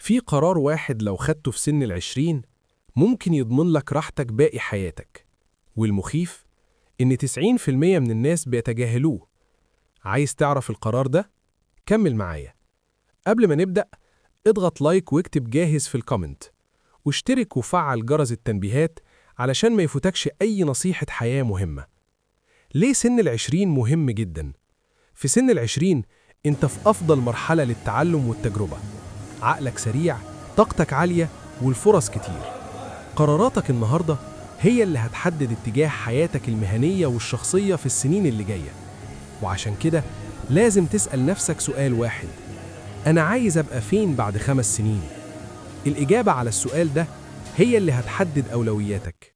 في قرار واحد لو خدته في سن ال20 ممكن يضمن لك راحتك باقي حياتك، والمخيف إن 90% من الناس بيتجاهلوه. عايز تعرف القرار ده؟ كمل معايا. قبل ما نبدأ، اضغط لايك واكتب جاهز في الكومنت، واشترك وفعل جرس التنبيهات علشان ما يفوتكش أي نصيحة حياة مهمة. ليه سن ال20 مهم جدا؟ في سن ال20 انت في أفضل مرحلة للتعلم والتجربة، عقلك سريع، طاقتك عالية، والفرص كتير. قراراتك النهاردة هي اللي هتحدد اتجاه حياتك المهنية والشخصية في السنين اللي جاية. وعشان كده لازم تسأل نفسك سؤال واحد: أنا عايز أبقى فين بعد 5 سنين؟ الإجابة على السؤال ده هي اللي هتحدد أولوياتك.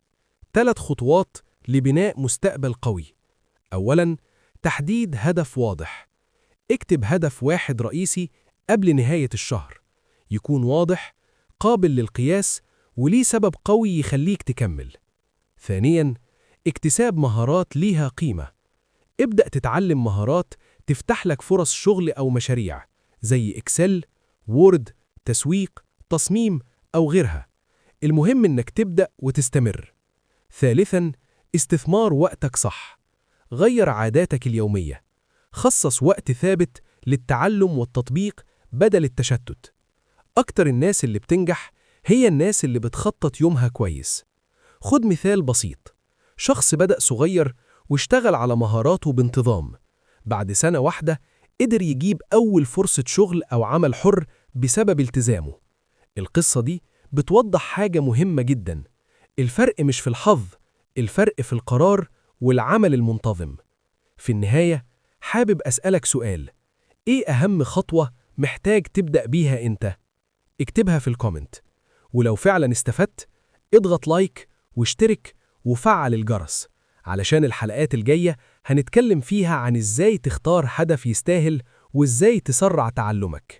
3 خطوات لبناء مستقبل قوي. أولاً، تحديد هدف واضح. اكتب هدف واحد رئيسي قبل نهاية الشهر، يكون واضح، قابل للقياس، وليه سبب قوي يخليك تكمل. ثانياً، اكتساب مهارات ليها قيمة. ابدأ تتعلم مهارات تفتح لك فرص شغل أو مشاريع، زي إكسل، وورد، تسويق، تصميم أو غيرها. المهم إنك تبدأ وتستمر. ثالثاً، استثمار وقتك صح. غير عاداتك اليومية. خصص وقت ثابت للتعلم والتطبيق بدل التشتت. أكتر الناس اللي بتنجح هي الناس اللي بتخطط يومها كويس. خد مثال بسيط: شخص بدأ صغير واشتغل على مهاراته بانتظام. بعد سنة واحدة قدر يجيب أول فرصة شغل أو عمل حر بسبب التزامه. القصة دي بتوضح حاجة مهمة جدا: الفرق مش في الحظ، الفرق في القرار والعمل المنتظم. في النهاية، حابب أسألك سؤال: إيه أهم خطوة محتاج تبدأ بيها أنت؟ اكتبها في الكومنت. ولو فعلا استفدت، اضغط لايك واشترك وفعل الجرس، علشان الحلقات الجاية هنتكلم فيها عن إزاي تختار هدف يستاهل وإزاي تسرع تعلمك.